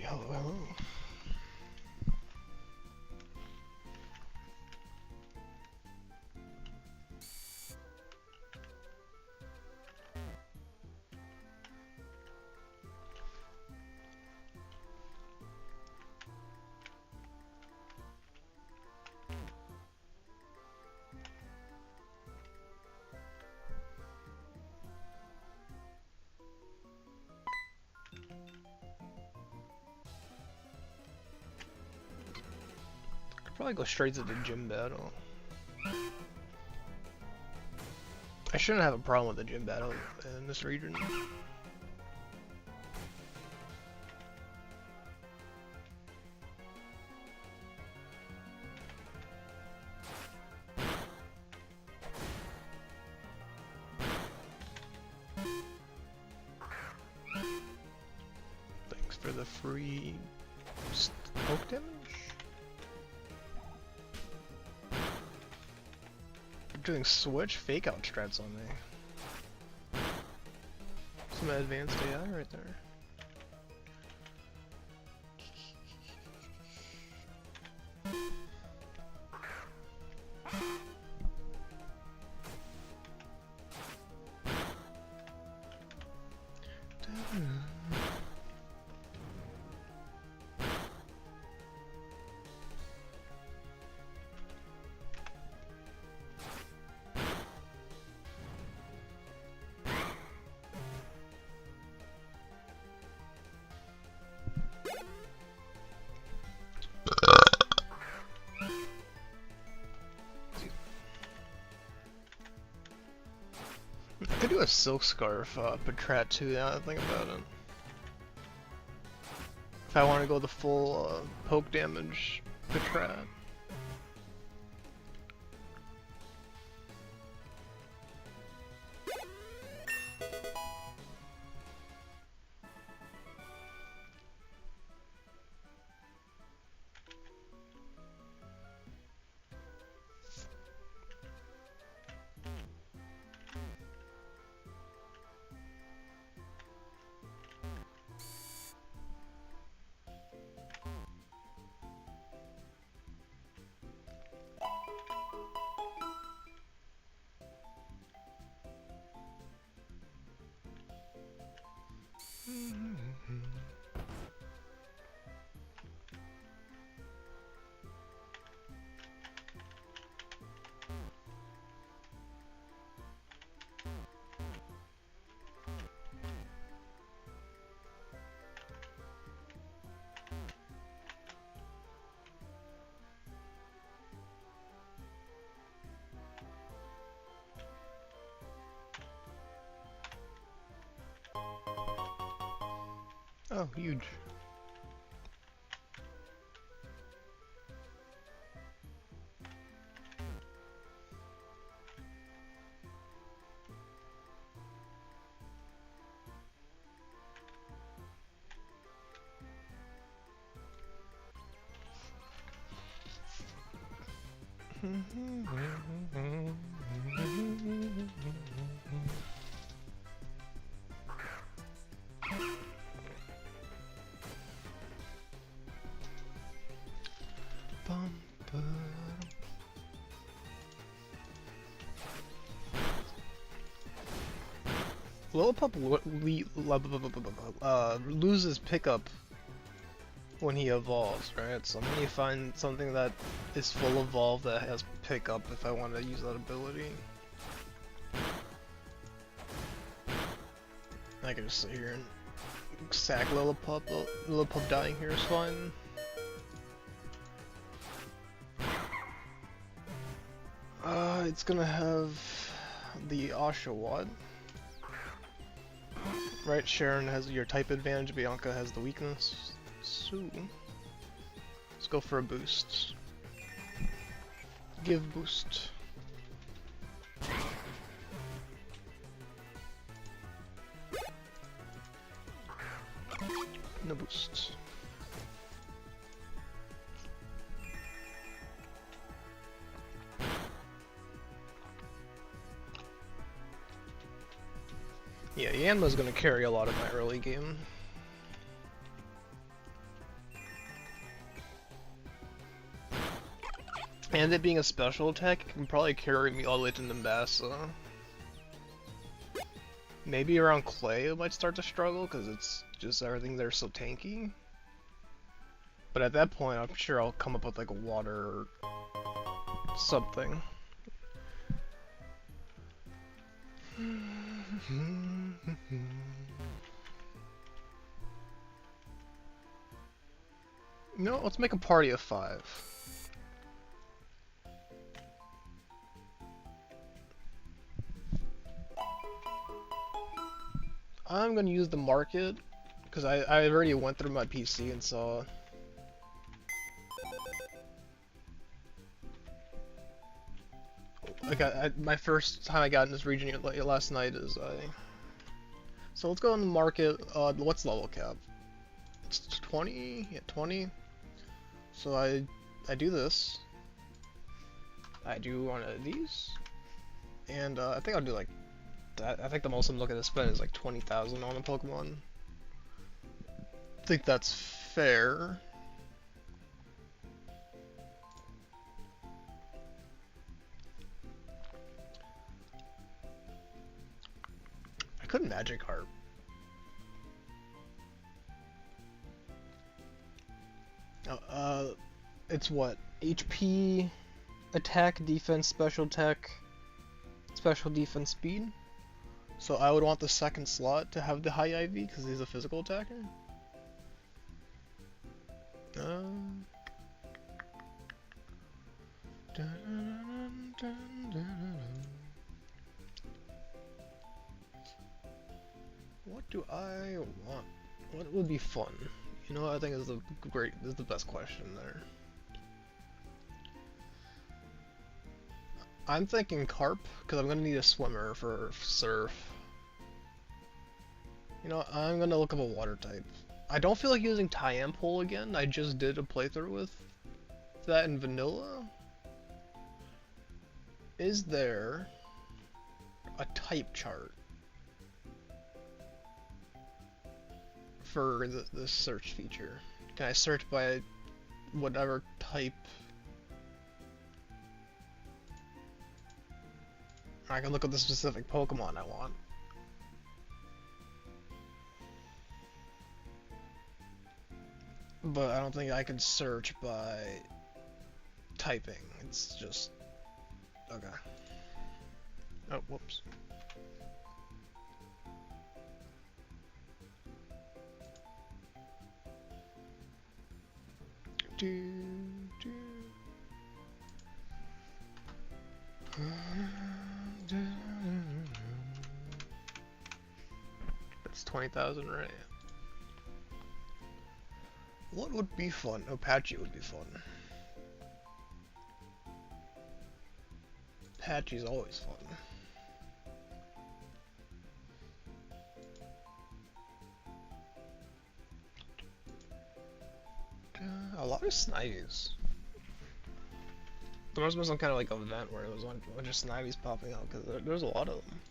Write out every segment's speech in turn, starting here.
Hello, hello. Probably go straight to the gym battle. I shouldn't have a problem with the gym battle in this region. Thanks for the free poke damage. Doing switch fake out strats on me. Some advanced AI right there. I could do a silk scarf Patrat too, now that I think about it. If I want to go the full poke damage Patrat. Oh, huge. Lillipup loses pickup when he evolves, right? So I'm gonna find something that is full evolve that has pickup if I want to use that ability. I can just sit here and sack Lillipup. Lillipup dying here is fine. It's gonna have the Oshawott. Right, Sharon has your type advantage, Bianca has the weakness. So, let's go for a boost. Give boost. No boost. Yeah, Yanma's gonna carry a lot of my early game. And it being a special attack, it can probably carry me all the way to Nimbasa. Maybe around Clay it might start to struggle, because it's just everything there's so tanky. But at that point, I'm sure I'll come up with like a water or something. No, let's make a party of 5. I'm gonna use the market, because I already went through my PC and saw... my first time I got in this region last night is So let's go on the market. What's level cap? It's 20? Yeah, 20. So I do this. I do one of these. And I think I'll do like that. I think the most I'm looking to spend is like 20,000 on a Pokemon. I think that's fair. I could Magikarp. It's what? HP, attack, defense, special tech, special defense, speed. So I would want the second slot to have the high IV because he's a physical attacker. What do I want? What would be fun? You know, I think is the best question there. I'm thinking carp because I'm gonna need a swimmer for surf. You know, I'm gonna look up a water type. I don't feel like using Tympole again. I just did a playthrough with that in vanilla. Is there a type chart for the search feature? Can I search by whatever type? I can look at the specific Pokemon I want. But I don't think I can search by typing. It's just... okay. Oh, whoops. That's 20,000, right? What would be fun? Apache would be fun. Apache's always fun. A lot of Snivies. There must have been some kind of like event where it was a bunch of Snivies popping out, because there's a lot of them.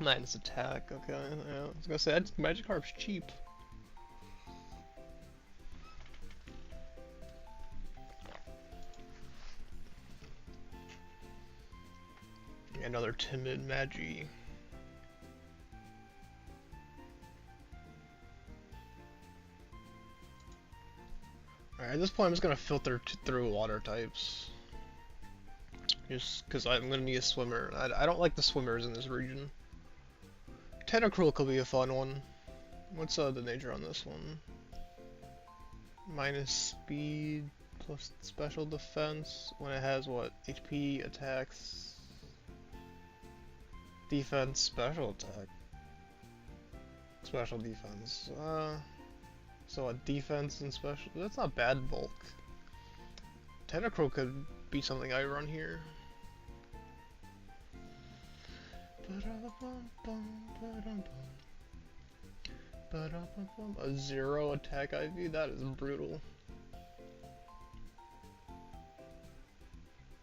Minus attack, okay. Yeah, I was gonna say, Magikarp's cheap. Another timid Magi. Alright, at this point I'm just gonna filter through water types. Just because I'm gonna need a swimmer. I don't like the swimmers in this region. Tentacruel could be a fun one. What's the nature on this one? Minus speed plus special defense when it has what? HP, attacks, defense, special attack, special defense. So a defense and special. That's not bad bulk. Tentacruel could be something I run here. A 0 attack IV? That is brutal.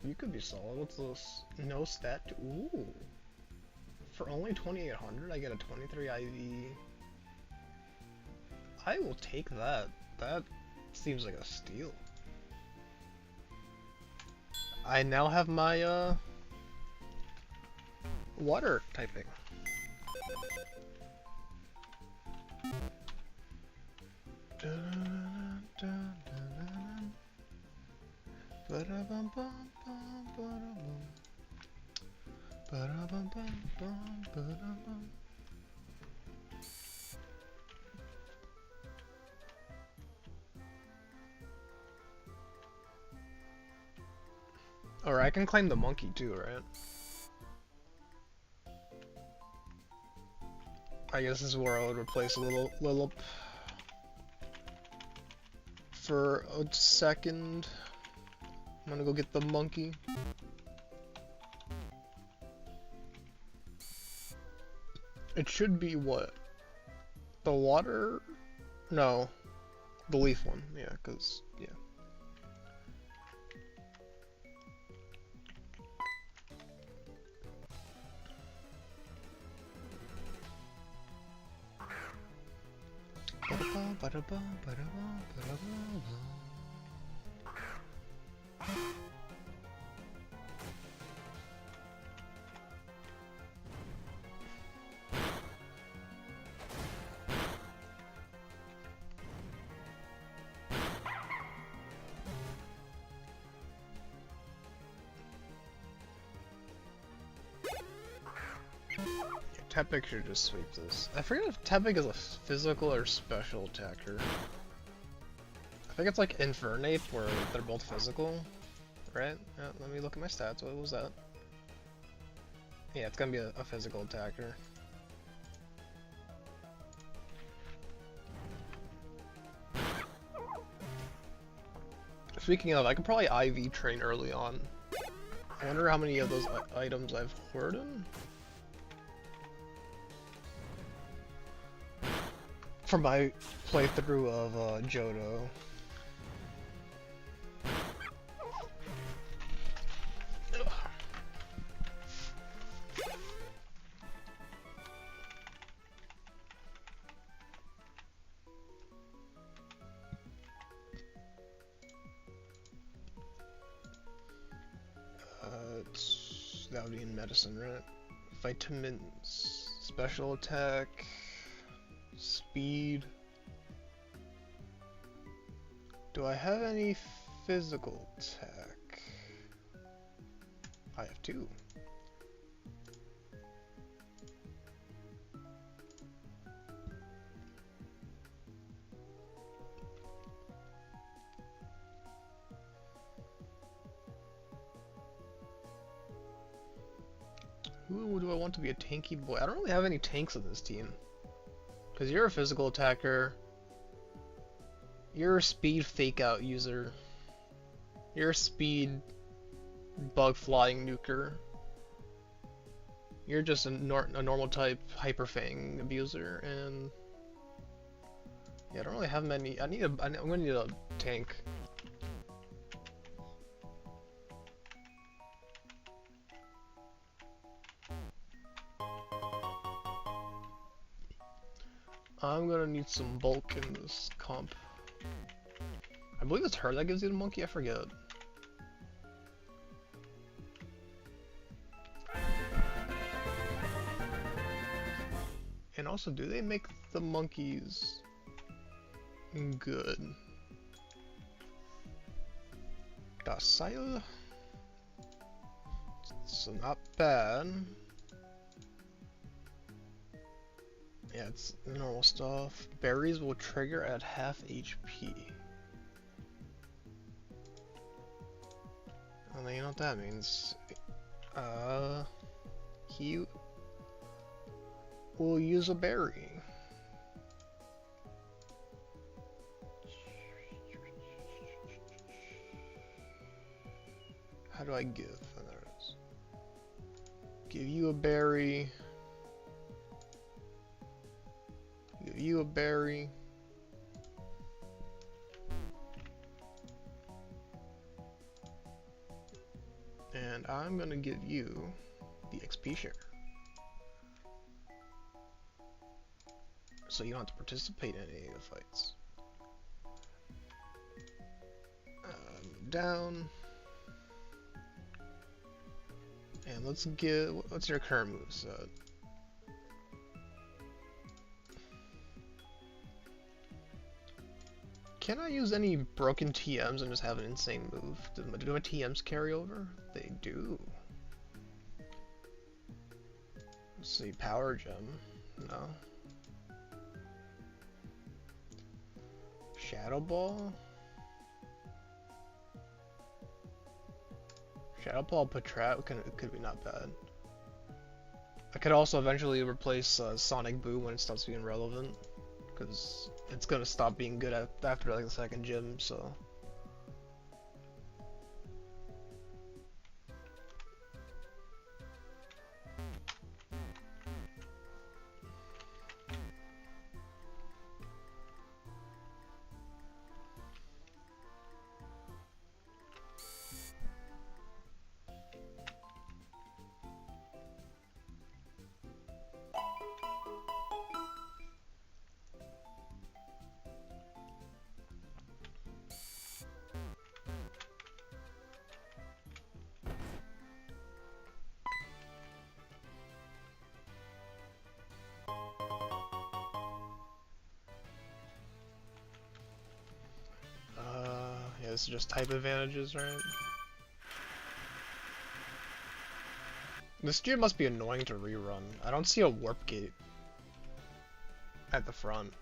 You could be solid. What's this? No stat. Ooh. For only 2,800, I get a 23 IV. I will take that. That seems like a steal. I now have my, water typing. Or I can claim the monkey too, right? I guess this is where I would replace Lilip for a second. I'm gonna go get the monkey. It should be what? The water? No. The leaf one, yeah, cause, yeah. Tepic should just sweep this. I forget if Tepic is a physical or special attacker. I think it's like Infernate, where they're both physical, right? Let me look at my stats. What was that? Yeah, it's gonna be a physical attacker. Speaking of, I could probably IV train early on. I wonder how many of those items I've hoarded. From my playthrough of Johto. That would be in medicine, right? Vitamins, special attack, speed. Do I have any physical attack? I have two. Who do I want to be a tanky boy? I don't really have any tanks on this team. Because you're a physical attacker. You're a speed fake out user. You're a speed bug flying nuker. You're just a normal type hyper fang abuser, and yeah, I don't really have many. I'm gonna need a tank. I'm gonna need some bulk in this comp. I believe it's her that gives you the monkey, I forget. And also, do they make the monkeys good? Docile? So not bad. Yeah, it's normal stuff. Berries will trigger at half HP. Well, you know what that means. He will use a berry. How do I give? Oh, there it is. Give you a berry. Give you a berry. And I'm gonna give you the XP share. So you don't have to participate in any of the fights. Down. And let's get, what's your current moveset? Can I use any broken TMs and just have an insane move? Do my TMs carry over? They do. Let's see, Power Gem. No. Shadow Ball? Shadow Ball Patrat could be not bad. I could also eventually replace Sonic Boom when it stops being relevant, because it's gonna stop being good after like the second gym, so. Yeah, this is just type advantages, right? This gym must be annoying to rerun. I don't see a warp gate at the front.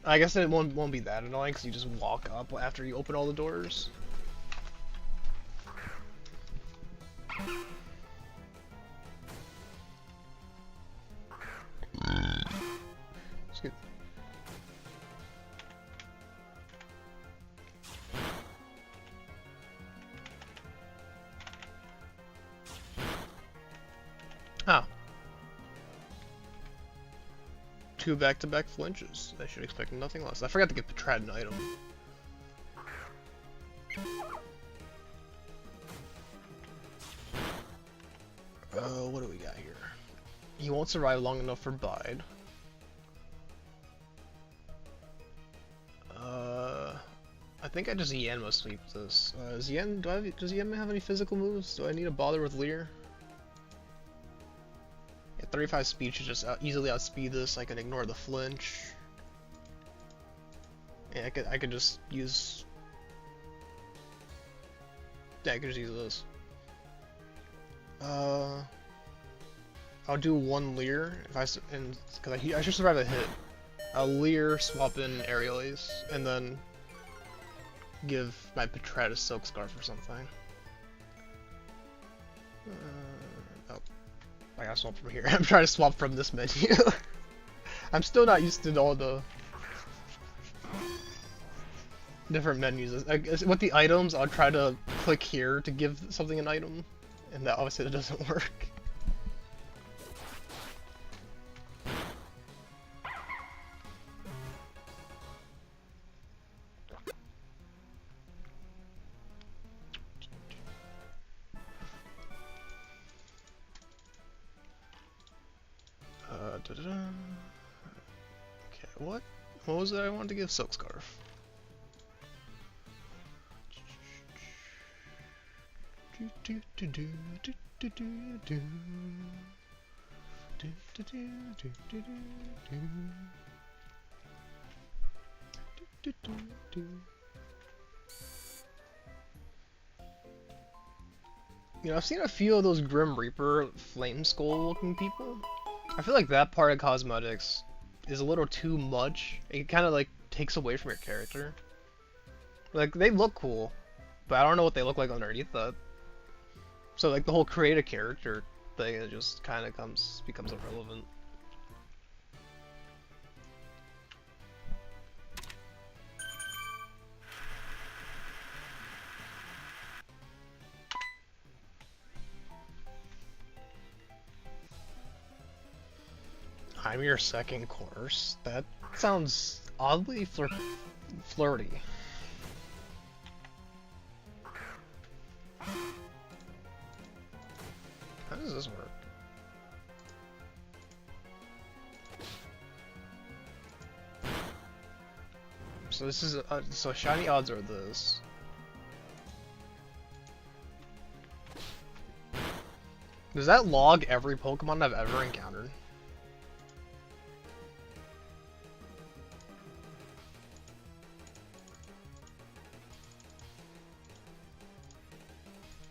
I guess it won't be that annoying because you just walk up after you open all the doors. Excuse me. Oh. 2 back-to-back flinches. I should expect nothing less. I forgot to get Patrat an item. What do we got here? He won't survive long enough for Bide. I think I just Yanma sweep this. Does Yanma have any physical moves? Do I need to bother with Leer? 35 speed should just easily outspeed this. I can ignore the flinch. Yeah, I could just use. Yeah, I could just use this. I'll do 1 Leer if because I should survive a hit. I'll Leer, swap in Aerial Ace, and then give my Patrat a Silk Scarf or something. Oh. I gotta swap from here. I'm trying to swap from this menu. I'm still not used to all the different menus. With the items, I'll try to click here to give something an item, and that obviously that doesn't work. Okay, what was it I wanted to give Silk Scarf? You know, I've seen a few of those Grim Reaper Flame Skull looking people. I feel like that part of cosmetics is a little too much. It kind of like takes away from your character. Like, they look cool, but I don't know what they look like underneath that. So like the whole create a character thing, it just kind of becomes irrelevant. I'm your second course? That sounds oddly flirty. How does this work? So this is so shiny odds are this. Does that log every Pokemon I've ever encountered?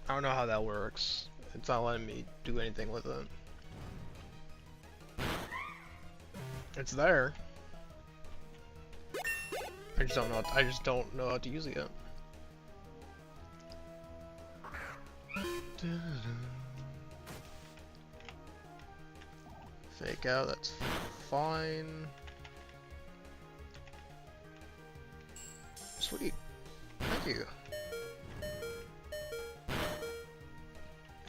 I don't know how that works. It's not letting me do anything with it. It's there. I just don't know how to use it yet. Fake out, that's fine. Sweet. Thank you.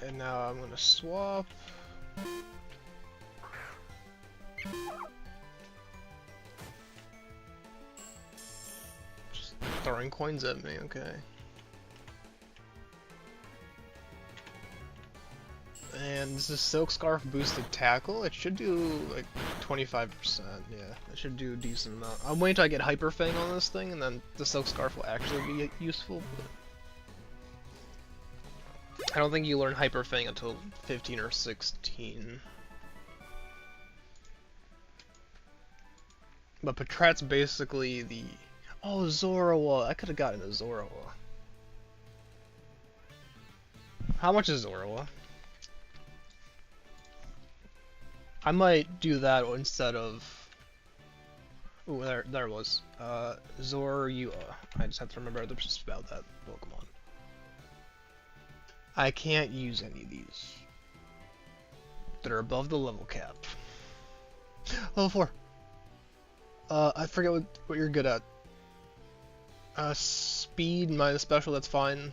And now I'm gonna swap. Just throwing coins at me, okay. And this is Silk Scarf boosted tackle. It should do like 25%. Yeah, it should do a decent amount. I'm waiting till I get Hyper Fang on this thing, and then the Silk Scarf will actually be useful. But I don't think you learn Hyper Fang until 15 or 16. But Patrat's basically the... Oh, Zorua! I could have gotten a Zorua. How much is Zorua? I might do that instead of... Ooh, there it was. Zorua. I just have to remember how to spell that Pokemon. I can't use any of these. That are above the level cap. Level 4. I forget what you're good at. Speed minus special, that's fine.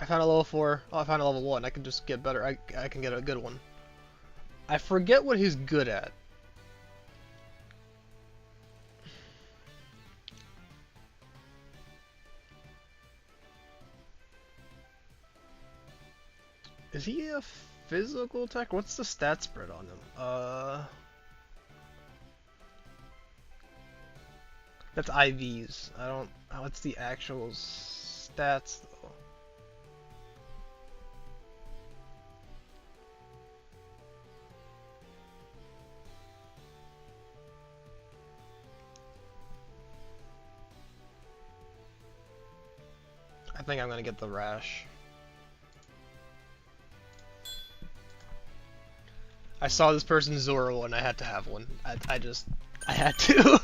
I found a level 4. Oh, I found a level 1. I can just get better. I can get a good one. I forget what he's good at. Is he a physical attack? What's the stat spread on him? That's IVs. I don't... What's the actual stats, though? I think I'm gonna get the rash. I saw this person's Zorua and I had to have one. I had to.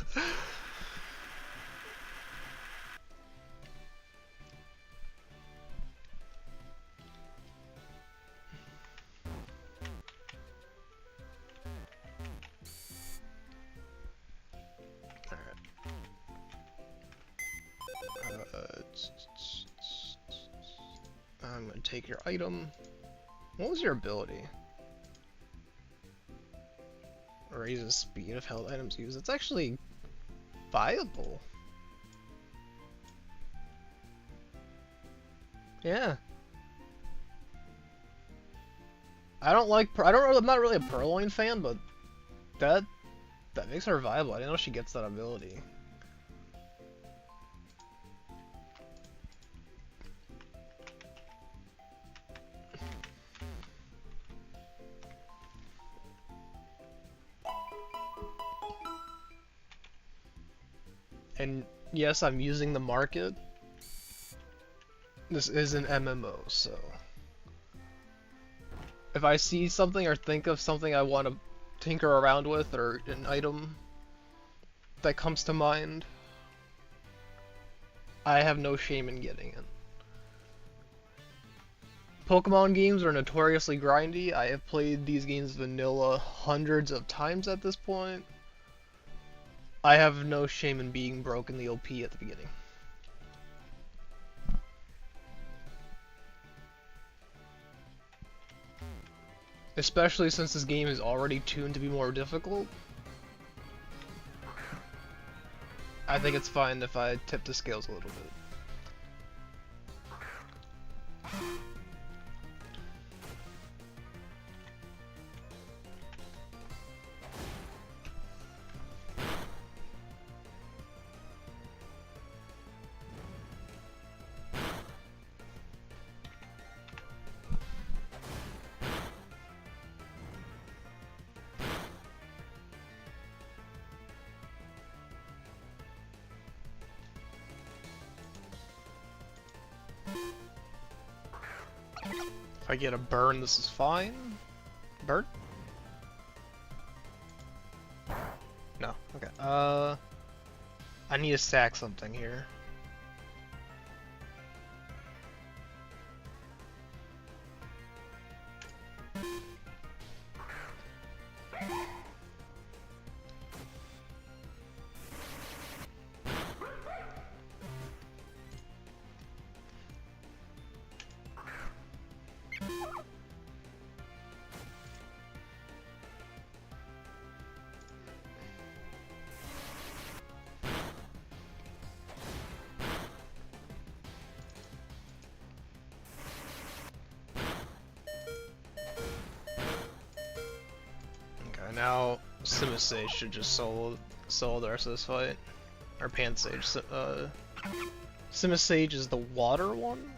I'm gonna take your item. What was your ability? Raises speed of held items used. It's actually viable. Yeah. I'm not really a Purloin fan, but that makes her viable. I didn't know she gets that ability. And yes, I'm using the market. This is an MMO, so if I see something or think of something I want to tinker around with, or an item that comes to mind, I have no shame in getting it. Pokemon games are notoriously grindy. I have played these games vanilla hundreds of times at this point. I have no shame in being broke in the OP at the beginning. Especially since this game is already tuned to be more difficult. I think it's fine if I tip the scales a little bit. If I get a burn, this is fine. Burn? No. Okay. I need to sack something here. Now, Simisage should just solo the rest of this fight. Or Pansage. Simisage is the water one?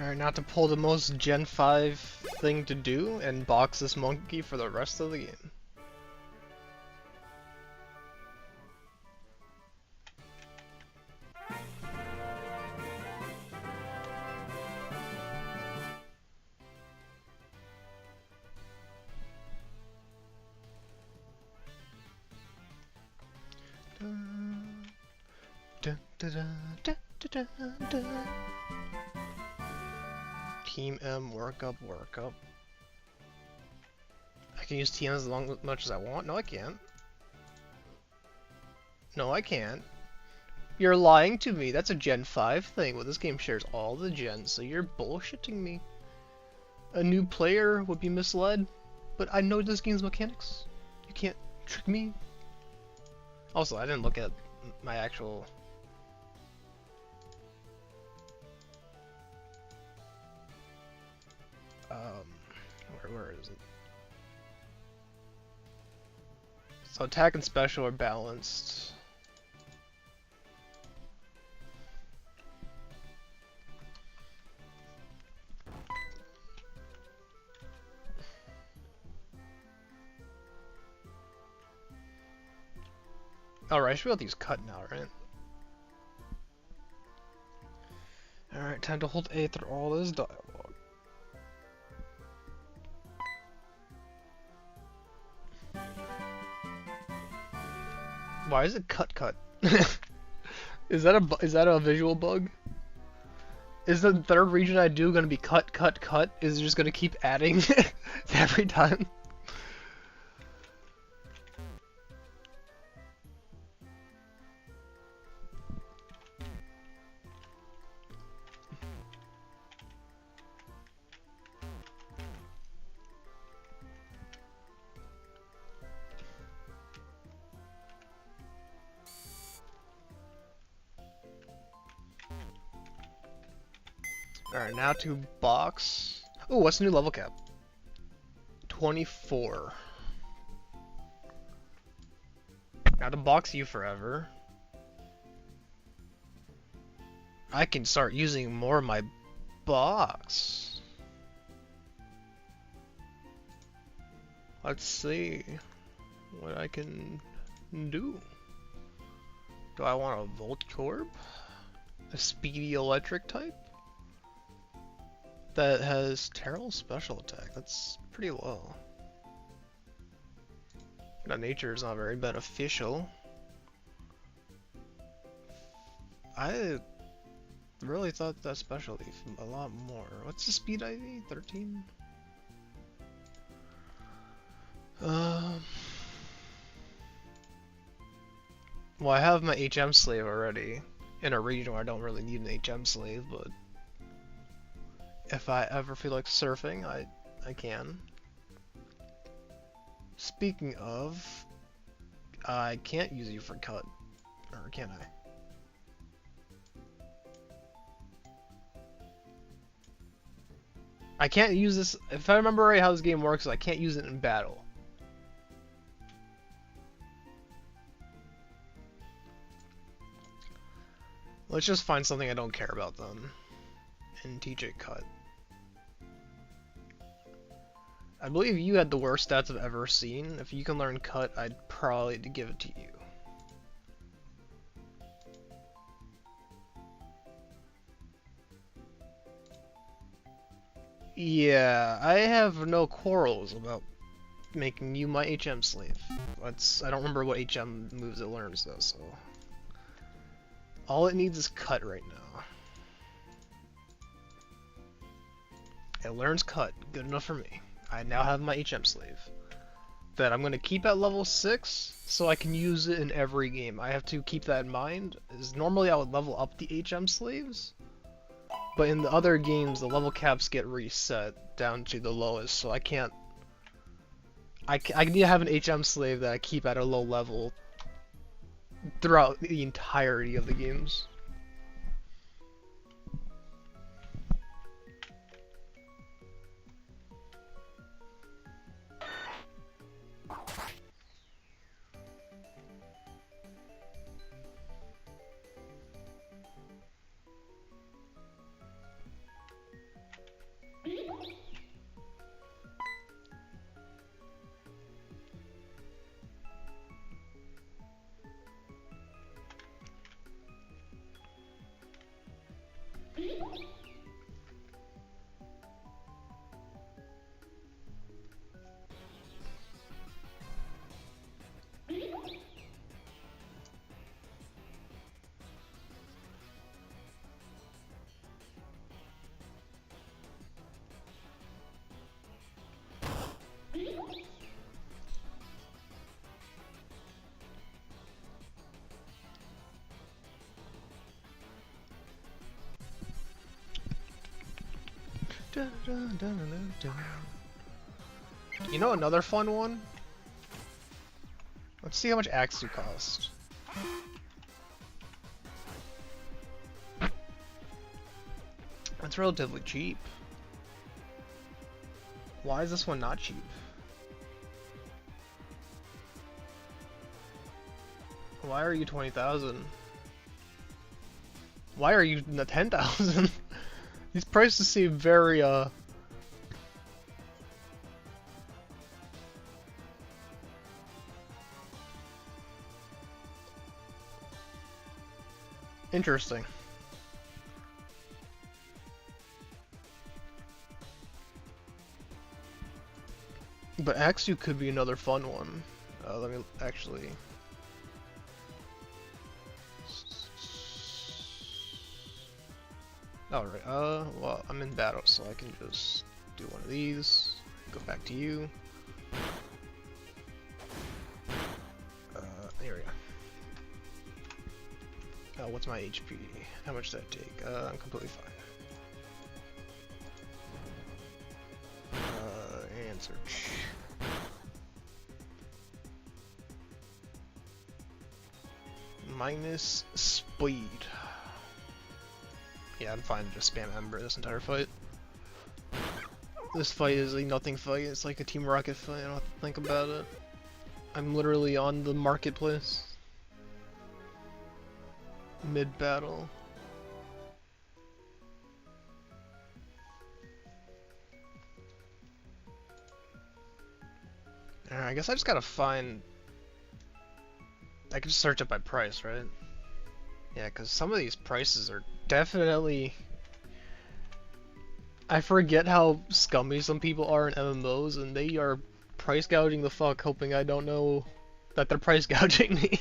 Alright, now to pull the most Gen 5 thing to do and box this monkey for the rest of the game. Team M, work up, work up. I can use TM as much as I want? No, I can't. No, I can't. You're lying to me. That's a Gen 5 thing. Well, this game shares all the gens, so you're bullshitting me. A new player would be misled, but I know this game's mechanics. You can't trick me. Also, I didn't look at my actual... where is it? So attack and special are balanced. Alright, I should be able to use cut now, right? Alright, time to hold A through all this dialogue. Why is it cut? Is that a visual bug? Is the third region I do gonna be cut? Is it just gonna keep adding every time? Alright, now to box. Oh, what's the new level cap? 24. Now to box you forever. I can start using more of my box. Let's see what I can do. Do I want a Volt Corp? A speedy electric type? that has terrible special attack. That's pretty low. That nature is not very beneficial. I really thought that specialty a lot more. What's the speed IV? 13? Well, I have my HM slave already in a region where I don't really need an HM slave, but if I ever feel like surfing, I can. Speaking of, I can't use you for cut, or can I? I can't use this, if I remember right how this game works, I can't use it in battle. Let's just find something I don't care about then, and teach it cut. I believe you had the worst stats I've ever seen. If you can learn cut, I'd probably give it to you. Yeah, I have no quarrels about making you my HM slave. I don't remember what HM moves it learns though, so... All it needs is cut right now. It learns cut, good enough for me. I now have my HM slave that I'm going to keep at level 6 so I can use it in every game. I have to keep that in mind, is normally I would level up the HM slaves, but in the other games the level caps get reset down to the lowest, so I can't... I need to have an HM slave that I keep at a low level throughout the entirety of the games. You know another fun one? Let's see how much Axu cost. That's relatively cheap. Why is this one not cheap? Why are you 20,000? Why are you 10,000? These prices seem very, interesting. But Axu could be another fun one. Let me actually... Alright, well, I'm in battle, so I can just do one of these, go back to you. Here we go. What's my HP? How much does that take? I'm completely fine. And search. Minus speed. Yeah, I'm fine to just spam Ember this entire fight. This fight is a nothing fight, it's like a Team Rocket fight, I don't have to think about it. I'm literally on the marketplace. Mid-battle. Alright, I guess I just gotta find... I can just search it by price, right? Yeah, because some of these prices are definitely I forget how scummy some people are in MMOs, and they are price gouging the fuck, hoping I don't know that they're price gouging me.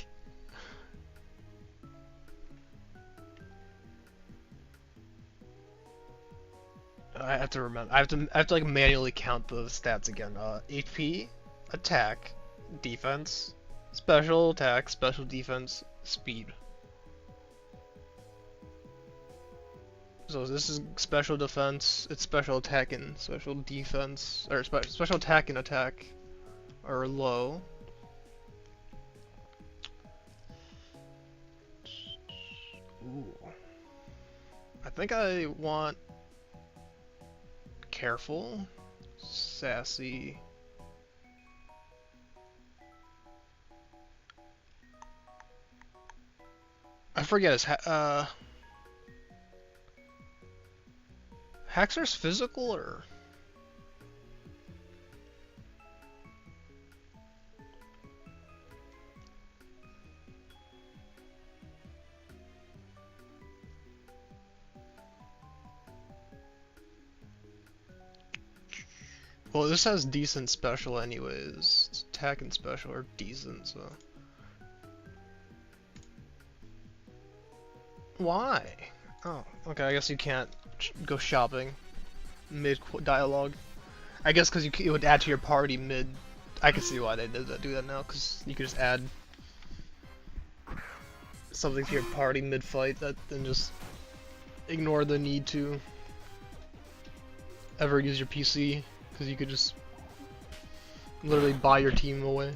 I have to remember. I have to like manually count the stats again. HP, attack, defense, special attack, special defense, speed. So this is special defense. It's special attack and special defense, or special attack and attack are low. Ooh. I think I want careful, sassy. I forget his Haxor's physical or well, this has decent special anyways. Attack and special are decent, so. Why? Oh, okay, I guess you can't go shopping mid-dialogue. I guess because it would add to your party mid. I can see why they did that, do that now, because you could just add something to your party mid-fight that then just ignore the need to ever use your PC, because you could just literally buy your team away.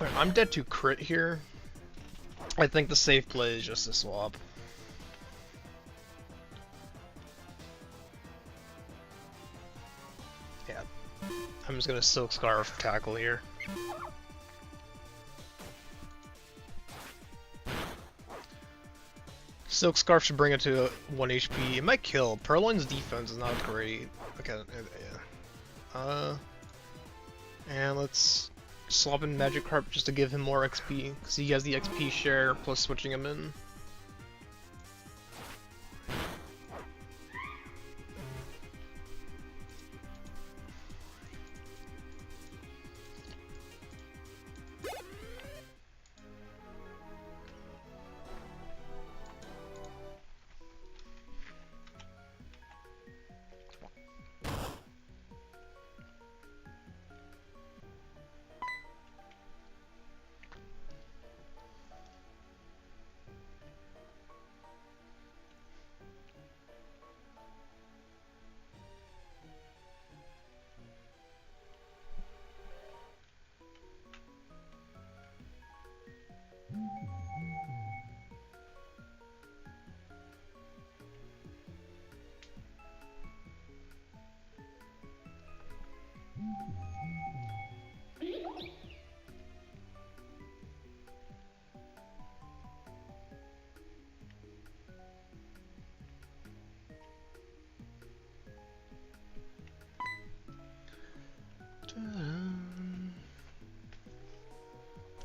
Alright, I'm dead to crit here. I think the safe play is just a swap. Yeah. I'm just gonna Silk Scarf tackle here. Silk Scarf should bring it to 1 HP. It might kill. Purloin's defense is not great. Okay, yeah. And let's swap in Magikarp just to give him more XP, because he has the XP share plus switching him in.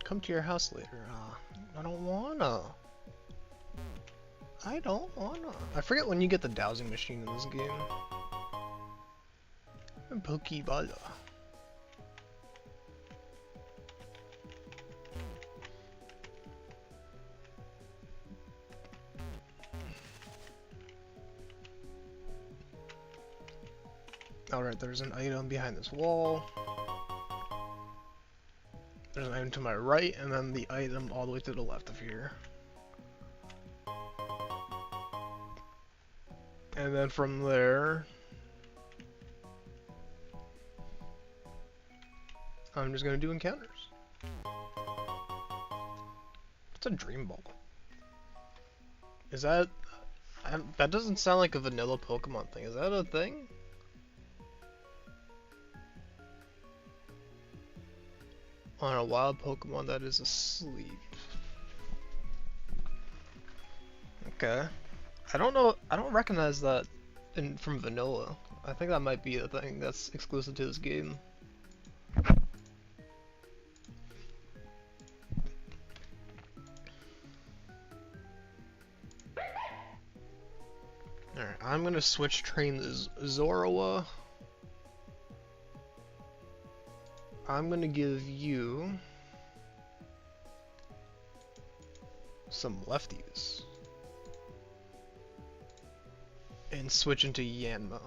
Come to your house later. I don't wanna. I don't wanna. I forget when you get the dowsing machine in this game. Pokeball. Alright, there's an item behind this wall. There's an item to my right, and then the item all the way to the left of here. And then from there, I'm just gonna do encounters. What's a Dream Ball? Is that... that doesn't sound like a vanilla Pokemon thing. Is that a thing? On a wild Pokemon that is asleep. Okay. I don't know, I don't recognize that from vanilla. I think that might be a thing that's exclusive to this game. Alright, I'm gonna switch train this Zoroa. I'm gonna give you some lefties. And switch into Yanma.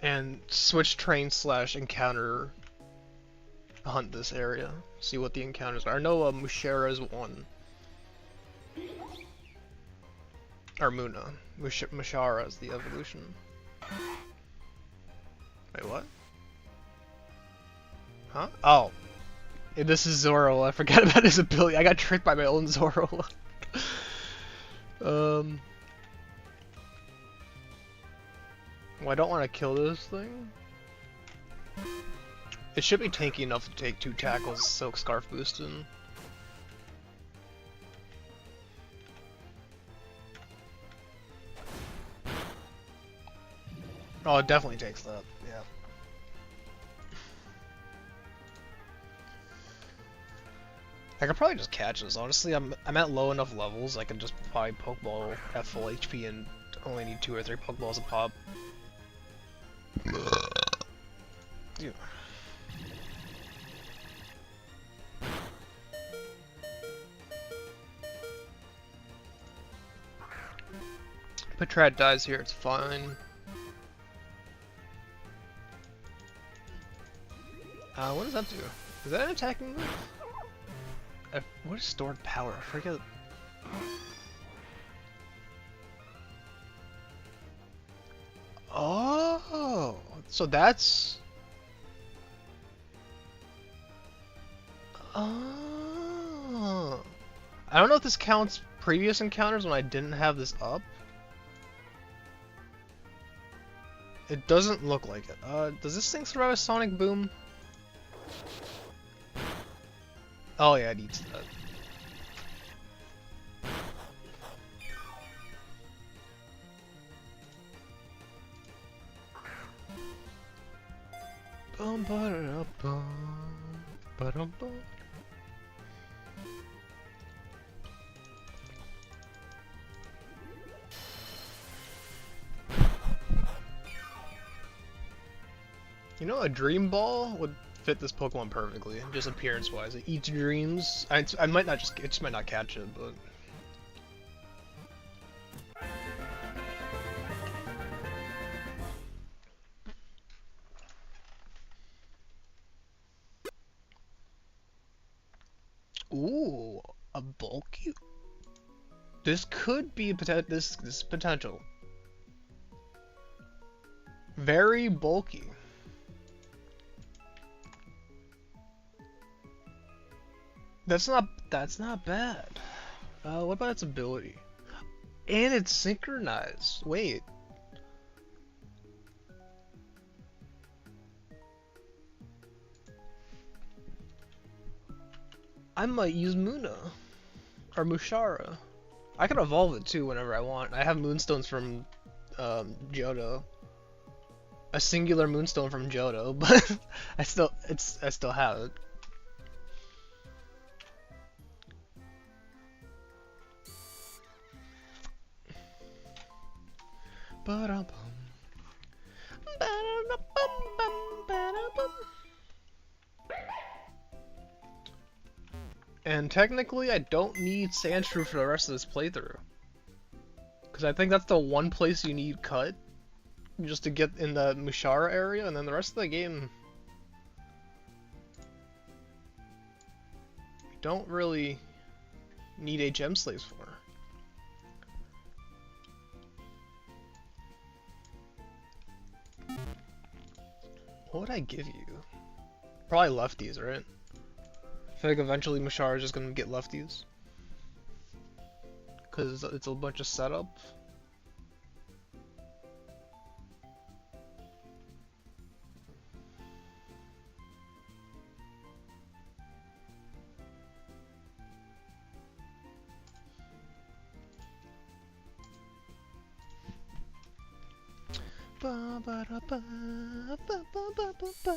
And switch train / encounter hunt this area. See what the encounters are. I know Mushera is one. Or Muna. Mushara is the evolution. Wait, what? Huh? Oh. Hey, this is Zoro. I forgot about his ability. I got tricked by my own Zoro. Well, I don't want to kill this thing. It should be tanky enough to take 2 tackles, Silk Scarf boosting. Oh, it definitely takes that, yeah. I could probably just catch this, honestly. I'm at low enough levels, I can just probably Pokeball at full HP and only need 2 or 3 Pokeballs to pop. Dude. Patrat dies here, it's fine. What does that do? Is that an attacking move? What is stored power? I forget. Oh, so that's. Oh. I don't know if this counts previous encounters when I didn't have this up. It doesn't look like it. Does this thing survive a Sonic Boom? Oh yeah, it eats that. You know, a Dream Ball would fit this Pokemon perfectly, just appearance-wise. It eats dreams. I might not just, it just might not catch it, but. Ooh, a bulky. This could be this potential. Very bulky. That's not bad. What about its ability? And it's synchronized. Wait. I might use Muna. Or Mushara. I can evolve it too whenever I want. I have Moonstones from Johto. A singular Moonstone from Johto, but I still have it. And technically, I don't need Sandshrew for the rest of this playthrough. Because I think that's the one place you need Cut. Just to get in the Mushara area, and then the rest of the game... you don't really need a Gem Slaves for. What would I give you? Probably lefties, right? I feel like eventually Mushara is just gonna get lefties. Cause it's a bunch of setup. Ba ba da ba ba ba ba ba ba.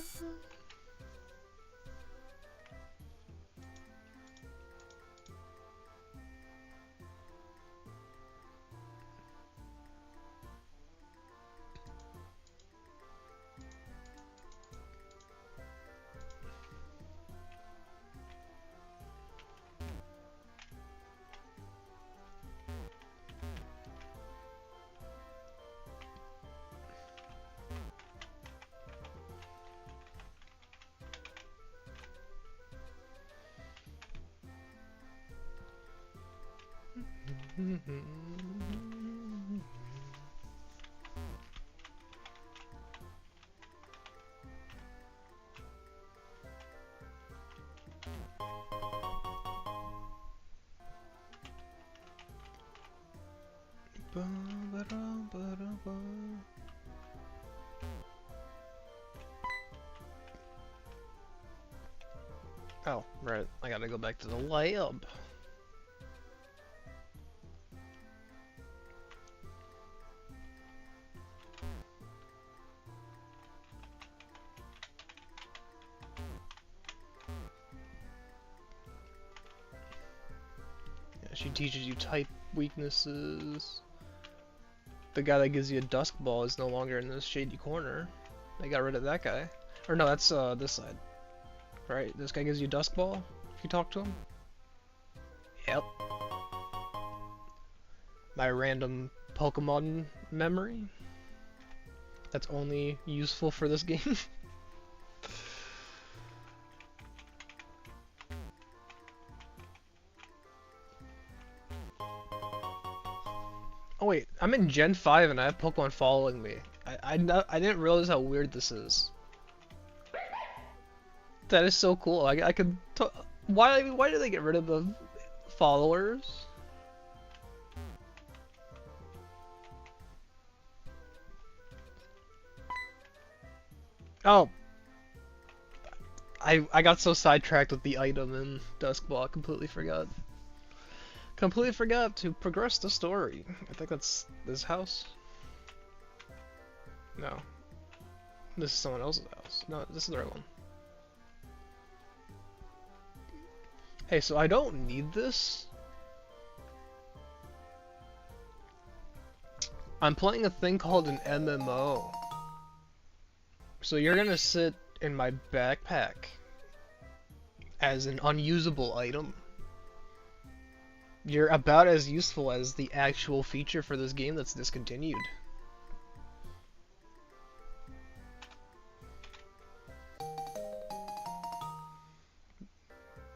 Oh, right. I gotta go back to the lab. Yeah, she teaches you type weaknesses. The guy that gives you a dusk ball is no longer in this shady corner. They got rid of that guy. Or no, that's this side. Right? This guy gives you a dusk ball if you talk to him. Yep. My random Pokemon memory. That's only useful for this game. Oh wait, I'm in Gen 5 and I have Pokemon following me. I didn't realize how weird this is. That is so cool. I could why did they get rid of the followers? Oh, I got so sidetracked with the item in Duskball, I completely forgot. Completely forgot to progress the story. I think that's this house. No, this is someone else's house. No, this is the right one. Hey, so I don't need this. I'm playing a thing called an MMO. So you're gonna sit in my backpack as an unusable item. You're about as useful as the actual feature for this game that's discontinued.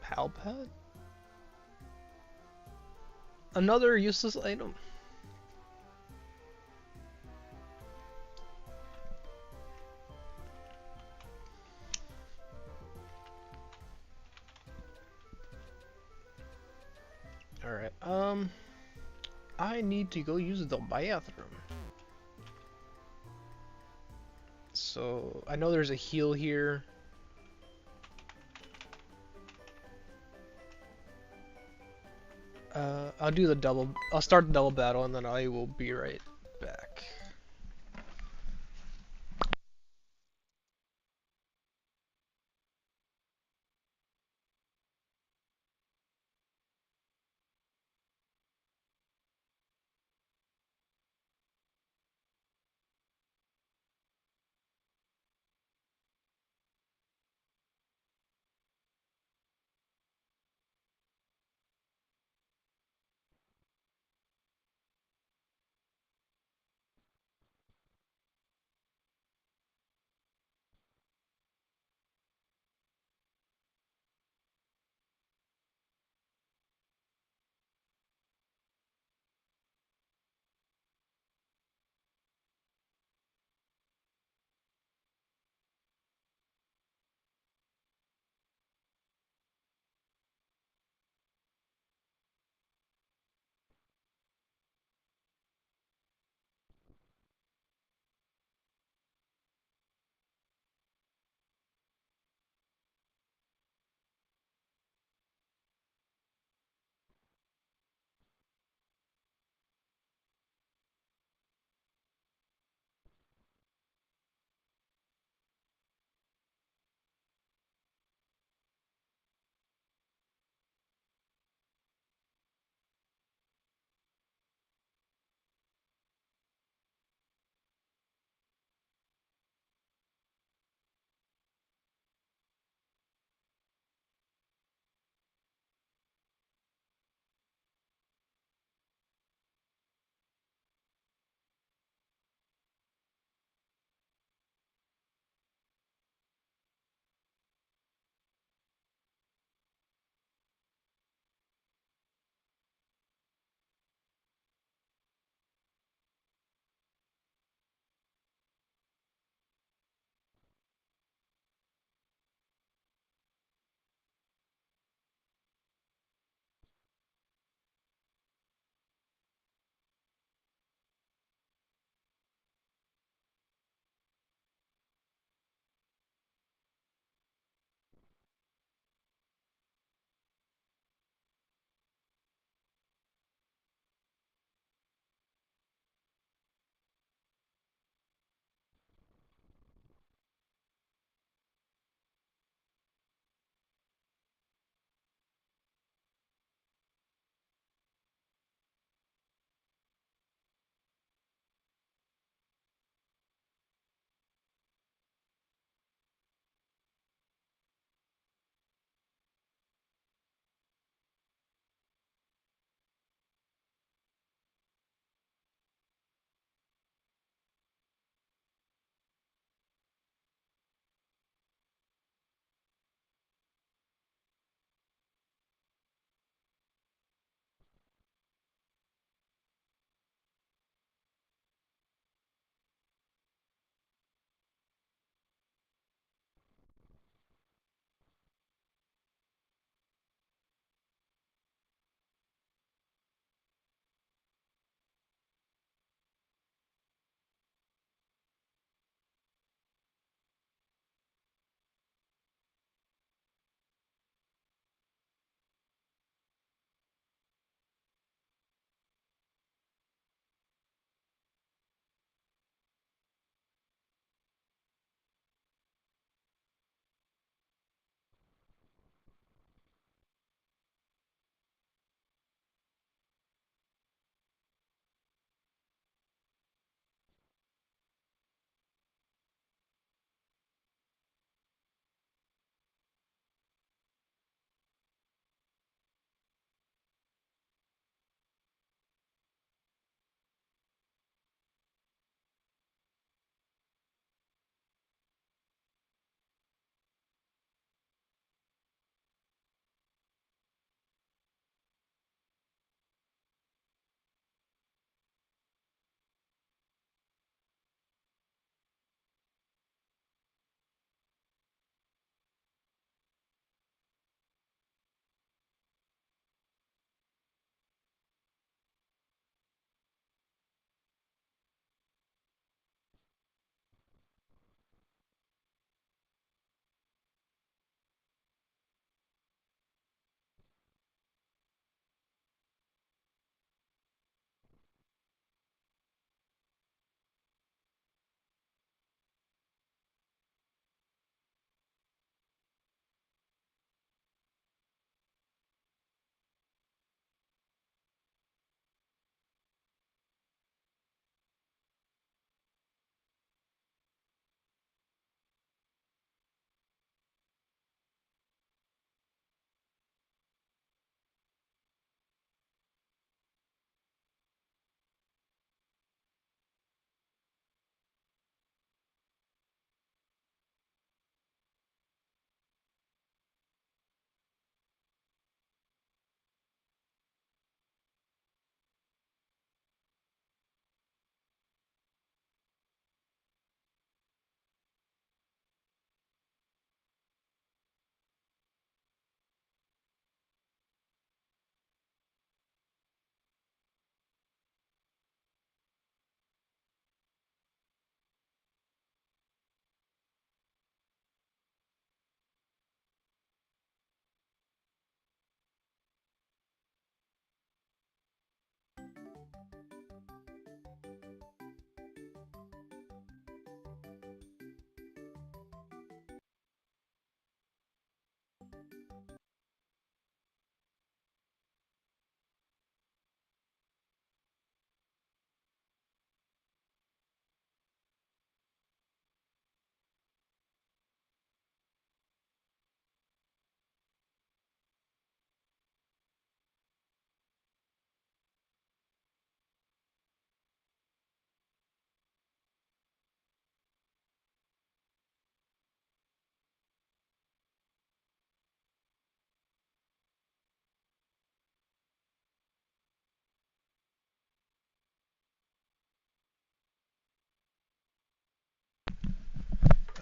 Palpad? Another useless item. Alright, I need to go use the bathroom. So, I know there's a heal here. I'll start the double battle and then I will be right back.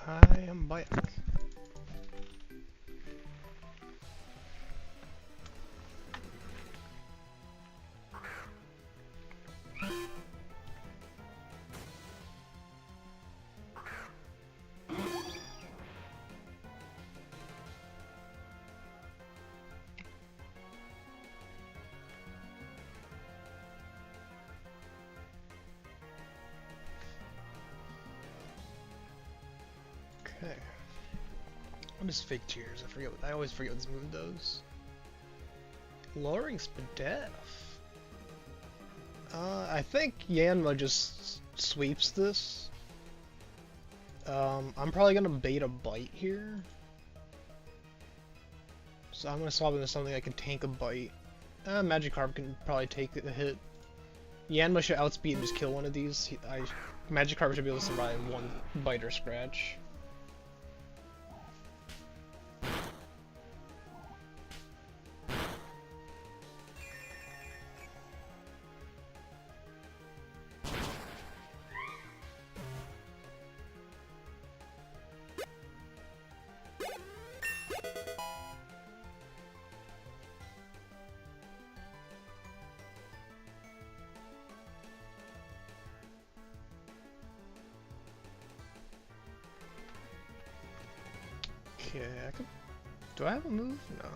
I am back. Okay. What is fake tears? I forget. I always forget what this move does. Lowering Spadef. I think Yanma just sweeps this. I'm probably gonna bait a bite here. So I'm gonna swap into something that can tank a bite. Magikarp can probably take a hit. Yanma should outspeed and just kill one of these. Magikarp should be able to survive one bite or scratch. Okay, do I have a move? No.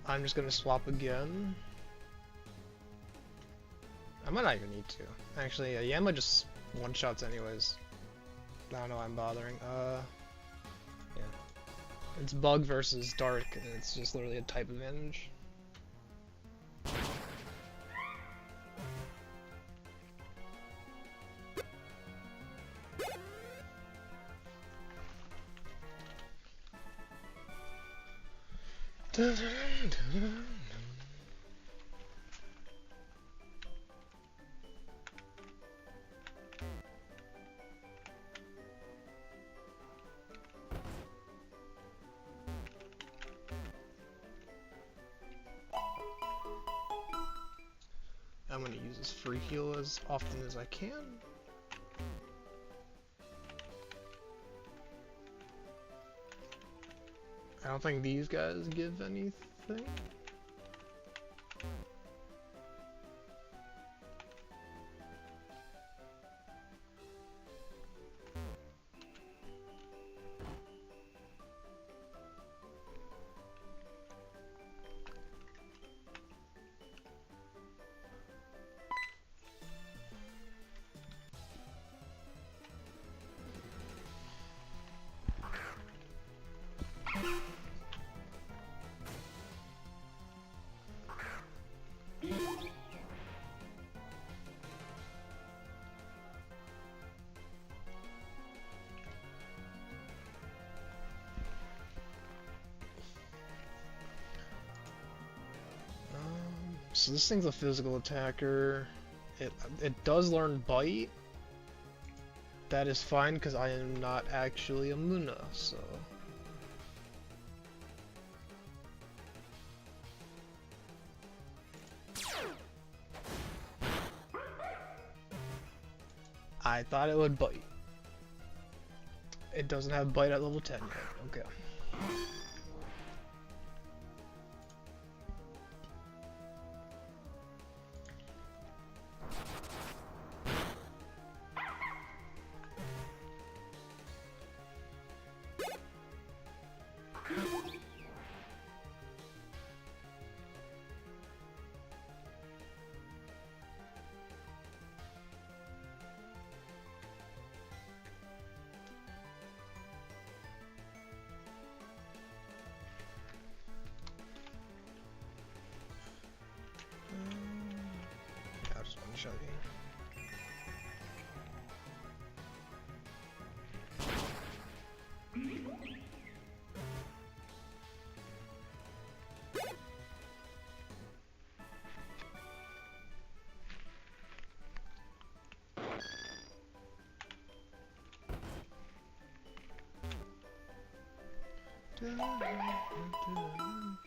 I'm just gonna swap again. I might not even need to. Actually, Yanma just one-shots anyways. I don't know why I'm bothering. Yeah. It's Bug versus Dark, and it's just literally a type advantage. I'm gonna use this free heal as often as I can. I don't think these guys give anything. So this thing's a physical attacker. It does learn Bite. That is fine because I am not actually a Muna, so. I thought it would bite. It doesn't have Bite at level 10 yet. Okay. machete.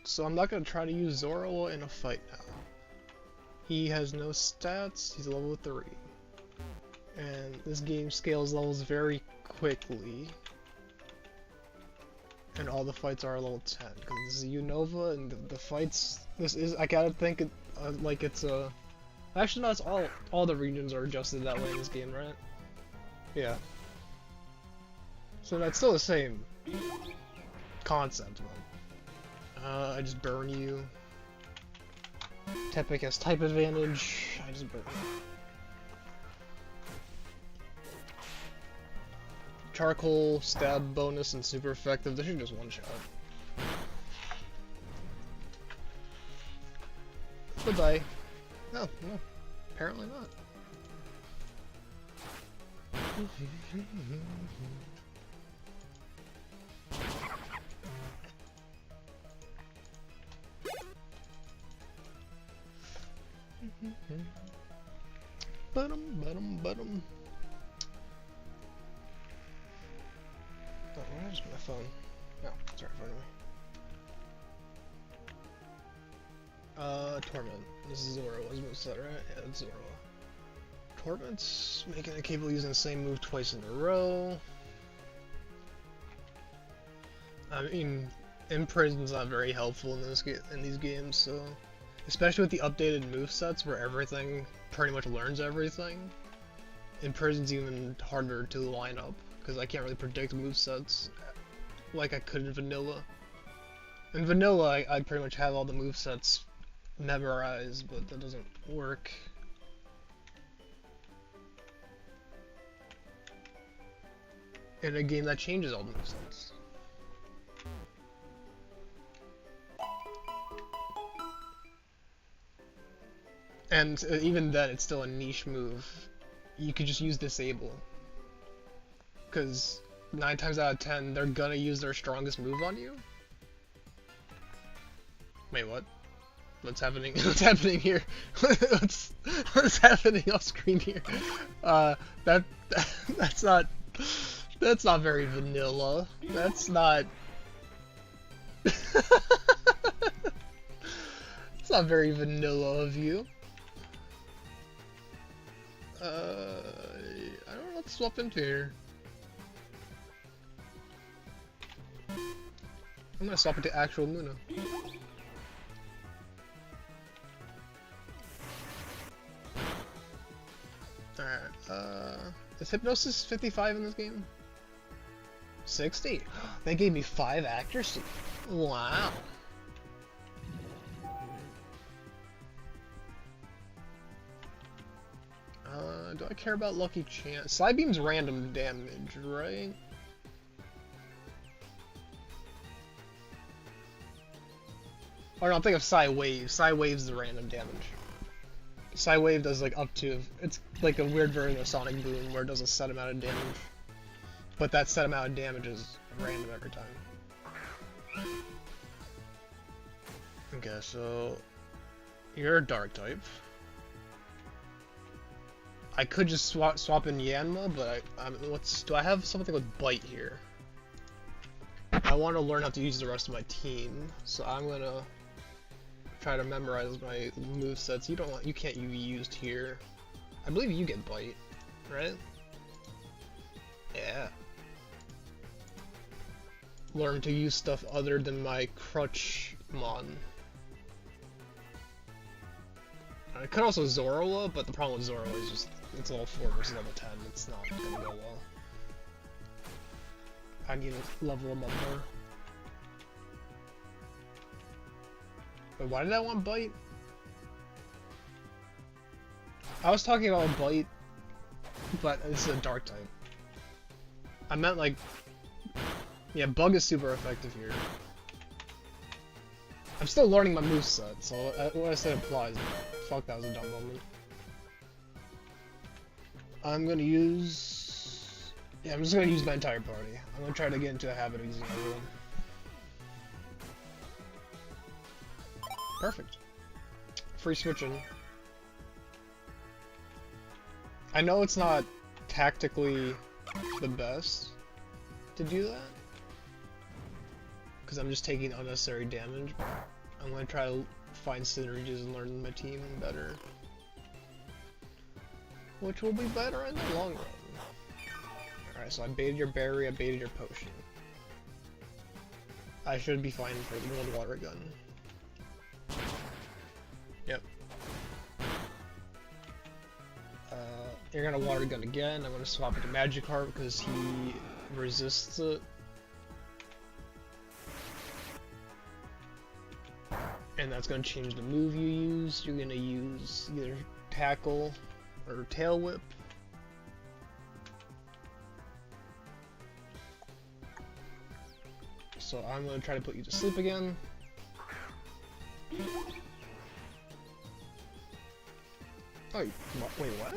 So I'm not gonna try to use Zoro in a fight now. He has no stats, he's level 3. And this game scales levels very quickly. And all the fights are level 10. Because this is Unova and the fights, I gotta think it, like it's a... Actually no, it's all the regions are adjusted that way in this game, right? Yeah. So that's still the same concept, but I just burn you. Tepic has type advantage. I just burn you. Charcoal, stab bonus, and super effective. This should just one shot. Goodbye. No, no, apparently not. Bottom. Oh, where's my phone? No, it's right in front of me. Torment. This is Zoro. Was moveset, right? Yeah, it's Zoro. Torment's making it capable of using the same move twice in a row. I mean, Imprison's not very helpful in these games, so especially with the updated movesets where everything pretty much learns everything. Imprison's even harder to line up because I can't really predict movesets like I could in Vanilla. In Vanilla, I pretty much have all the movesets memorized, but that doesn't work. In a game that changes all the movesets. And even then, it's still a niche move. You could just use Disable. Because 9 times out of 10, they're gonna use their strongest move on you. Wait, what? What's happening? What's happening here? what's happening off screen here? That's not very vanilla. That's not. It's not very vanilla of you. I don't know what to swap into here. I'm gonna swap into actual Luna. Alright, is Hypnosis 55 in this game? 60? They gave me 5 accuracy. Wow. Do I care about Lucky Chance? Side Beam's random damage, right? Or no, I'm thinking of Psy Wave. Psy Wave's the random damage. Psy Wave does like up to... It's like a weird version of Sonic Boom where it does a set amount of damage. But that set amount of damage is random every time. Okay, so... You're a Dark type. I could just swap in Yanma, but do I have something with Bite here? I want to learn how to use the rest of my team, so I'm gonna try to memorize my movesets. You can't be used here. I believe you get Bite, right? Yeah. Learn to use stuff other than my Crutch Mon. I could also Zoroa, but the problem with Zoroa is just it's level 4 versus level 10. It's not gonna go well. I need to level him up more. Wait, why did I want Bite? I was talking about Bite, but this is a Dark type. I meant like... Yeah, Bug is super effective here. I'm still learning my moveset, so what I said applies. Fuck, that was a dumb moment. I'm gonna use... Yeah, I'm just gonna use my entire party. I'm gonna try to get into a habit of using everyone. Perfect. Free switching. I know it's not tactically the best to do that, because I'm just taking unnecessary damage. I'm gonna try to find synergies and learn my team better, which will be better in the long run. Alright, so I baited your berry, I baited your potion. I should be fine for the one water gun. Yep. You're gonna water gun again. I'm gonna swap it to Magikarp because he resists it. And that's gonna change the move you use. You're gonna use either Tackle or Tail Whip. So I'm gonna try to put you to sleep again. Oh, wait, what?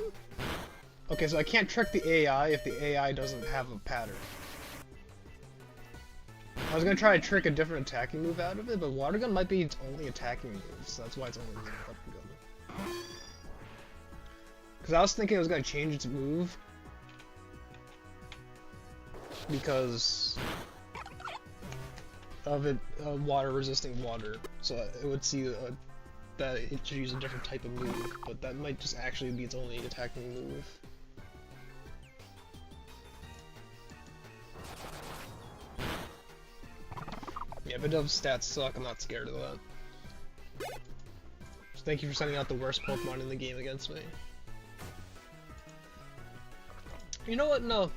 Okay, so I can't trick the AI if the AI doesn't have a pattern. I was gonna try to trick a different attacking move out of it, but Water Gun might be its only attacking move, so that's why it's only using Water Gun. Because I was thinking it was gonna change its move because of it water resisting water, so it would see that it should use a different type of move, but that might just actually be its only attacking move. Yeah, but Dove's stats suck, I'm not scared of that. So thank you for sending out the worst Pokemon in the game against me. You know what? No.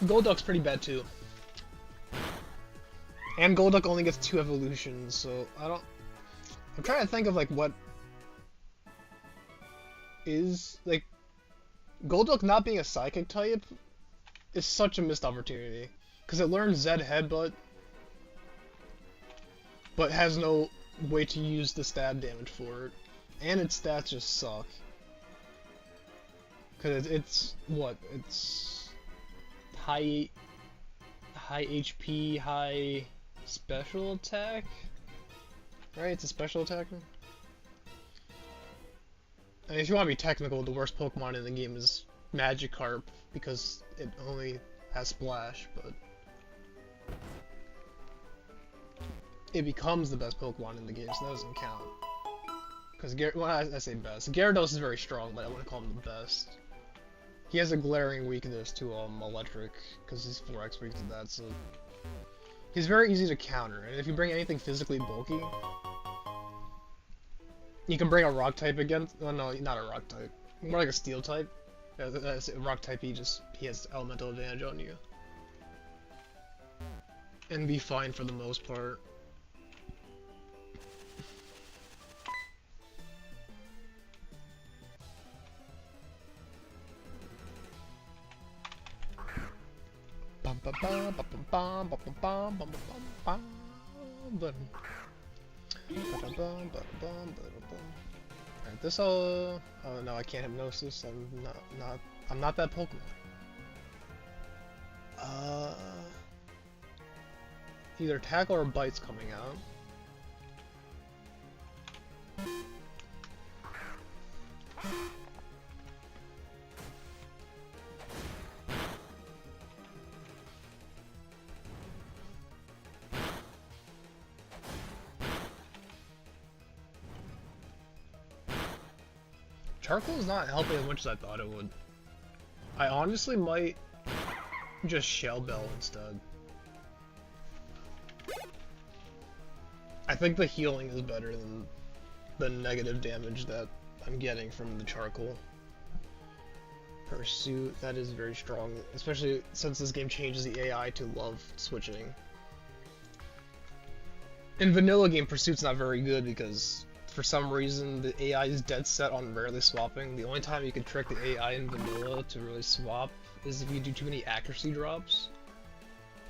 Golduck's pretty bad too. And Golduck only gets 2 evolutions, so I don't... I'm trying to think of like what is like Golduck not being a psychic type is such a missed opportunity because it learns Zed Headbutt but has no way to use the stab damage for it, and its stats just suck because it's what, it's high HP, high special attack. Right, it's a special attacker. And if you want to be technical, the worst Pokemon in the game is Magikarp, because it only has Splash, but it becomes the best Pokemon in the game, so that doesn't count. Because, well, I say best. Gyarados is very strong, but I wouldn't call him the best. He has a glaring weakness to Electric, because he's 4x weak to that, so... He's very easy to counter, and if you bring anything physically bulky, you can bring a rock type against. Oh no, not a rock type. More like a steel type. Yeah, that's a rock type. He has elemental advantage on you, and be fine for the most part. Bum bum bum bum bum bum bum bum bum bum. Alright, this all. Oh no, I can't hypnosis. I'm not that Pokemon. Either Tackle or Bite's coming out. Charcoal is not helping as much as I thought it would. I honestly might just Shell Bell instead. I think the healing is better than the negative damage that I'm getting from the Charcoal. Pursuit, that is very strong, especially since this game changes the AI to love switching. In vanilla game, Pursuit's not very good because for some reason the AI is dead set on rarely swapping. The only time you can trick the AI in vanilla to really swap is if you do too many accuracy drops.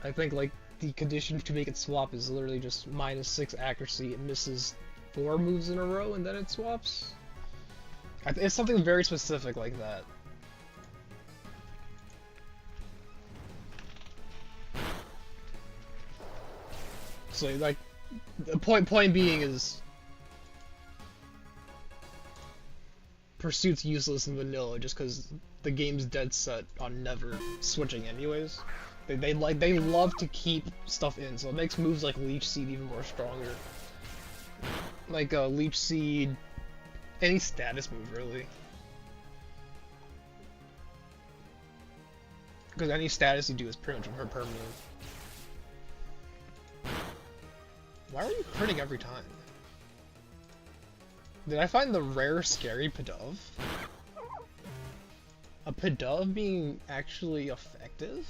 I think like the condition to make it swap is literally just -6 accuracy. It misses 4 moves in a row and then it swaps. It's something very specific like that. So like, the point being is, Pursuit's useless in vanilla just because the game's dead set on never switching anyways. They love to keep stuff in, so it makes moves like Leech Seed even more stronger. Like Leech Seed, any status move really. Because any status you do is pretty much permanent. Why are you critting every time? Did I find the rare scary Pidove? A Pidove being actually effective?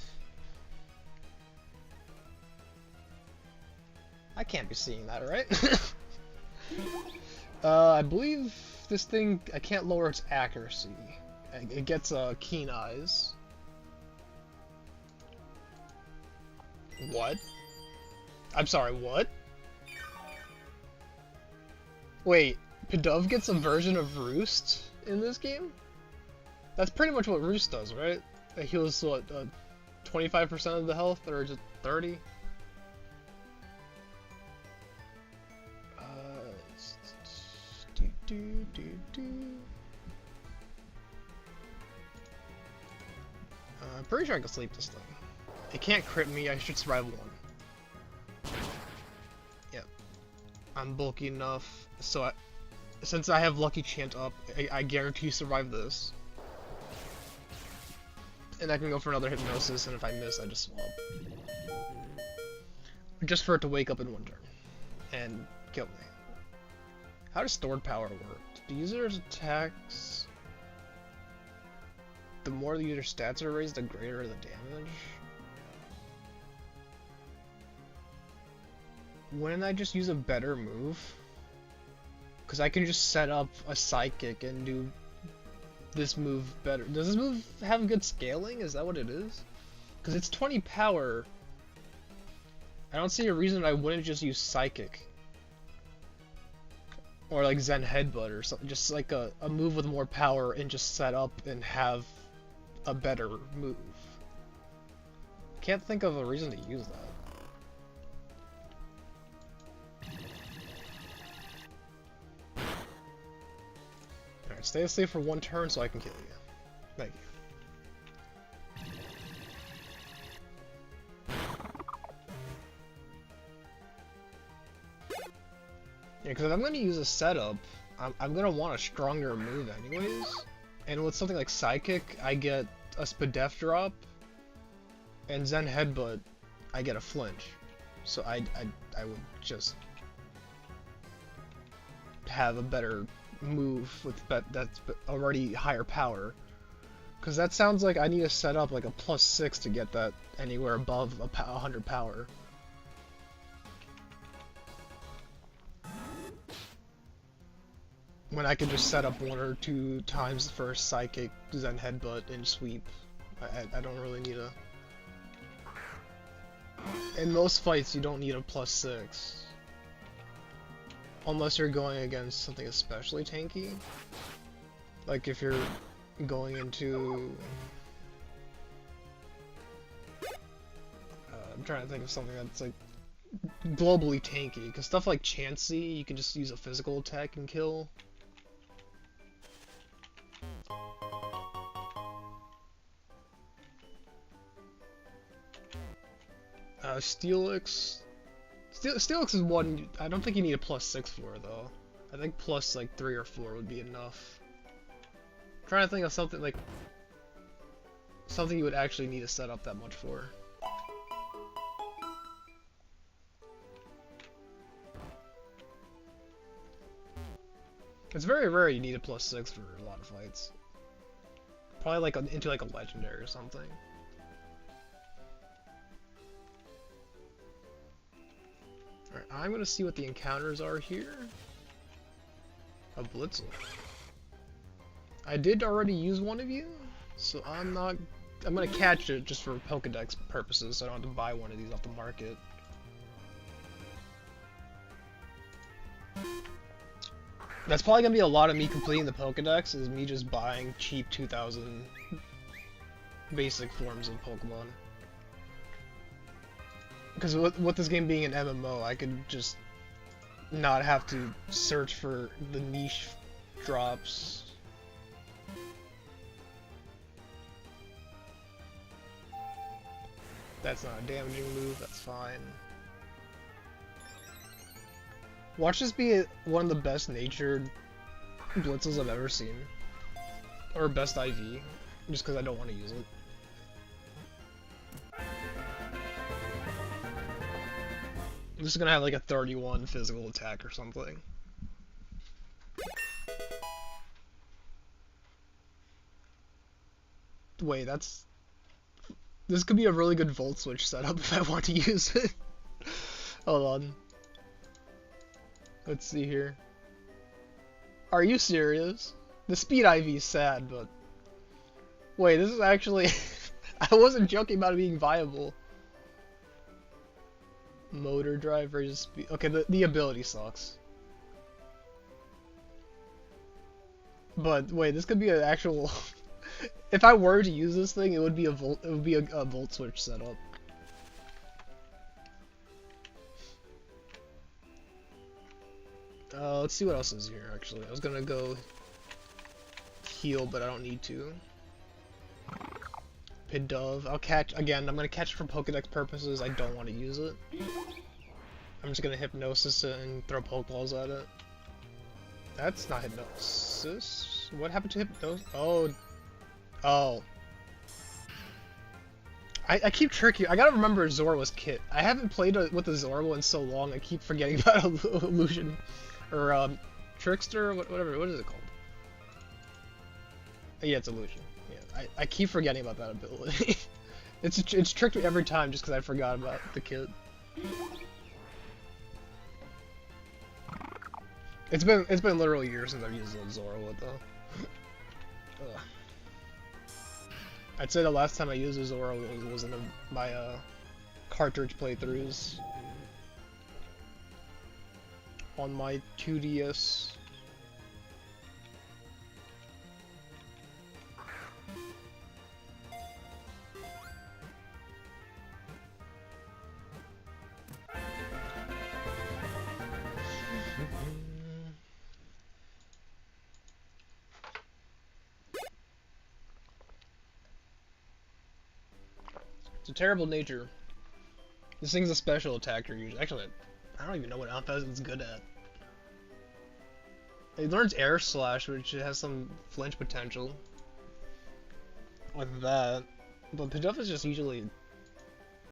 I can't be seeing that, right? I believe this thing, I can't lower its accuracy. It gets keen eyes. What? I'm sorry, what? Wait, Pidove gets a version of Roost in this game? That's pretty much what Roost does, right? It heals, what, 25% of the health, or just 30? I'm pretty sure I can sleep this thing. It can't crit me, I should survive one. Yep. I'm bulky enough, so since I have Lucky Chant up, I guarantee survive this. And I can go for another Hypnosis, and if I miss, I just swap. Just for it to wake up in one turn. And kill me. How does stored power work? The user's attacks... The more the user's stats are raised, the greater the damage. Wouldn't I just use a better move? Because I can just set up a Psychic and do this move better. Does this move have good scaling? Is that what it is? Because it's 20 power. I don't see a reason I wouldn't just use Psychic. Or like Zen Headbutt or something. Just like a move with more power and just set up and have a better move. Can't think of a reason to use that. Alright, stay asleep for one turn so I can kill you. Thank you. Yeah, because if I'm going to use a setup, I'm going to want a stronger move anyways. And with something like Psychic, I get a Spadef drop, and Zen Headbutt, I get a flinch. So I would just have a better move with that's already higher power. Because that sounds like I need to set up like a +6 to get that anywhere above 100 power. When I can just set up 1 or 2 times for a Psychic, Zen Headbutt, and sweep. I don't really need a... In most fights, you don't need a +6. Unless you're going against something especially tanky. Like if you're going into... I'm trying to think of something that's like globally tanky, because stuff like Chansey, you can just use a physical attack and kill. Steelix is one I don't think you need a +6 for though. I think plus like 3 or 4 would be enough. I'm trying to think of something like something you would actually need to set up that much for. It's very rare you need a +6 for a lot of fights. Probably like into like a legendary or something. Alright, I'm gonna see what the encounters are here. A Blitzel. I did already use one of you, so I'm gonna catch it just for Pokedex purposes, so I don't have to buy one of these off the market. That's probably gonna be a lot of me completing the Pokedex, is me just buying cheap 2000 basic forms of Pokemon. Because with this game being an MMO, I could just not have to search for the niche drops. That's not a damaging move, that's fine. Watch this be one of the best natured blitzes I've ever seen. Or best IV, just because I don't want to use it. This is gonna have like a 31 physical attack or something. Wait, that's... This could be a really good Volt Switch setup if I want to use it. Hold on. Let's see here. Are you serious? The speed IV is sad, but... Wait, this is actually... I wasn't joking about it being viable. Motor drive versus speed... Okay, the ability sucks. But, wait, this could be an actual... If I were to use this thing, it would be a Volt Switch setup. Let's see what else is here, actually. I was gonna go heal, but I don't need to. Pidove. I'll catch, again, I'm gonna catch it for Pokedex purposes. I don't want to use it. I'm just gonna Hypnosis it and throw Pokeballs at it. That's not Hypnosis. What happened to Hypnosis? Oh. Oh. I keep tricking. I gotta remember Zoro's kit. I haven't played with the Zoro in so long, I keep forgetting about Illusion. Or, Trickster, whatever, what is it called? Yeah, it's Illusion. Yeah, I keep forgetting about that ability. It's tricked me every time just because I forgot about the kit. It's been literally years since I've used Zoro with though. I'd say the last time I used Zoro was in my cartridge playthroughs on my 2DS. It's a terrible nature. This thing's a special attacker usually. Actually, I don't even know what Alphazon's good at. It learns Air Slash, which has some flinch potential. With that. But Pidove is just usually